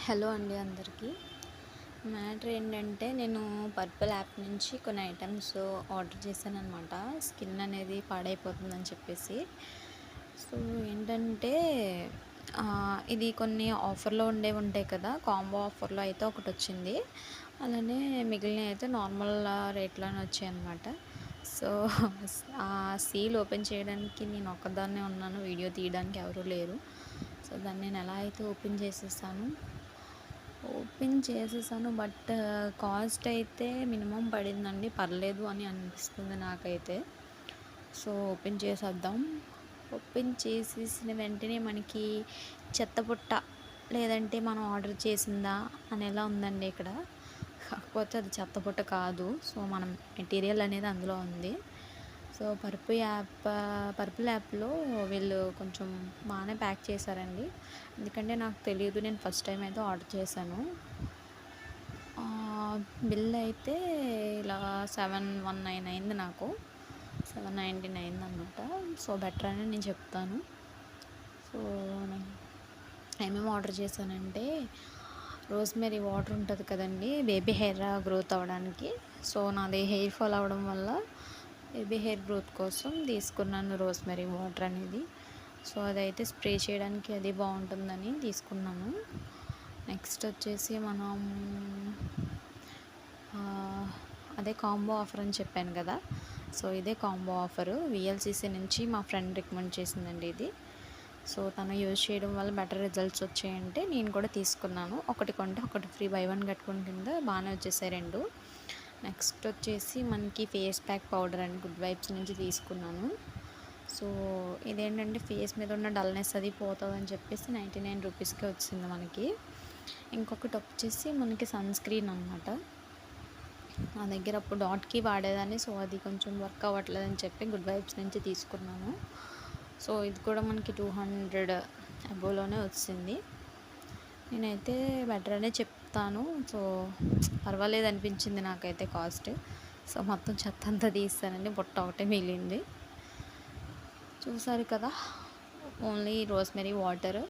Hello అండి అందరికీ. Matter ఏంటంటే నేను పర్పుల్ యాప్ నుంచి కొన్ని ఐటమ్స్ ఆర్డర్ చేశాననమాట. స్కిన్ అనేది పాడైపోతుందని చెప్పేసి. సో ఏంటంటే ఇది కొన్ని ఆఫర్‌లో ఉండేవి ఉంటాయి కదా! కాంబో ఆఫర్‌లో అయితే ఒకటొచ్చింది. అలానే మిగిలినవి అయితే నార్మల్ రేట్‌లోనే వచ్చాయన్నమాట. సో ఆ సీల్ ఓపెన్ చేయడానికి నేను ఒక్కదాన్నే ఉన్నాను. వీడియో తీయడానికి ఎవరు లేరు. సో దాన్ని నేను ఎలా అయితే ఓపెన్ చేసేసాను. బట్ కాస్ట్ అయితే మినిమమ్ పడిందండి. పర్లేదు అని అనిపిస్తుంది నాకైతే. సో ఓపెన్ చేసేద్దాం. ఓపెన్ చేసేసిన వెంటనే మనకి చెత్తబుట్ట లేదంటే మనం ఆర్డర్ చేసిందా అనేలా ఉందండి ఇక్కడ. కాకపోతే అది చెత్తబుట్ట కాదు. సో మనం మెటీరియల్ అనేది అందులో ఉంది. సో పర్పుల్ యాప్‌లో వీళ్ళు కొంచెం బాగానే ప్యాక్ చేశారండి. ఎందుకంటే నాకు తెలీదు. నేను ఫస్ట్ టైం అయితే ఆర్డర్ చేశాను. బిల్ అయితే ఇలా 719 అయింది నాకు. 799 అనమాట. సో బెటర్ అని నేను చెప్తాను. సో నేను ఏమేమి ఆర్డర్ చేశానంటే రోజ్‌మెరీ వాటర్ ఉంటుంది కదండీ! బేబీ హెయిర్ గ్రోత్ అవ్వడానికి. సో నాది హెయిర్ ఫాల్ అవ్వడం వల్ల బేబీ హెయిర్ గ్రోత్ కోసం తీసుకున్నాను రోజ్‌మెరీ వాటర్ అనేది. సో అదైతే స్ప్రే చేయడానికి అది బాగుంటుందని తీసుకున్నాను. నెక్స్ట్ వచ్చేసి మనం అదే కాంబో ఆఫర్ అని చెప్పాను కదా! సో ఇదే కాంబో ఆఫరు. వీఎల్సీసీ నుంచి మా ఫ్రెండ్ రికమెండ్ చేసిందండి ఇది. సో తను యూజ్ చేయడం వల్ల బెటర్ రిజల్ట్స్ వచ్చాయంటే నేను కూడా తీసుకున్నాను. ఒకటి కొంటే ఒకటి free, by one get one కింద బాగానే వచ్చేసాయి 2. నెక్స్ట్ వచ్చేసి మనకి ఫేస్ ప్యాక్ పౌడర్ అండి గుడ్ వైబ్స్ నుంచి తీసుకున్నాను. సో ఇదేంటంటే ఫేస్ మీద ఉన్న డల్నెస్ అది పోతుందని చెప్పేసి 99 రూపీస్కే వచ్చింది మనకి. ఇంకొకటి వచ్చేసి మనకి సన్ స్క్రీన్ అనమాట. నా దగ్గర అప్పుడు డాట్‌కి వాడేదాన్ని. సో అది కొంచెం వర్క్ అవ్వట్లేదని చెప్పి గుడ్ వైబ్స్ నుంచి తీసుకున్నాను. సో ఇది కూడా మనకి 200 అబోవ్‌లోనే వచ్చింది. నేనైతే బెటర్ అనే చెప్తాను. సో పర్వాలేదు అనిపించింది నాకైతే కాస్ట్. సో మొత్తం చెత్త అంతా తీసేసానండి. బుట్ట ఒకటే మిగిలింది. చూసారు కదా! Only rosemary water.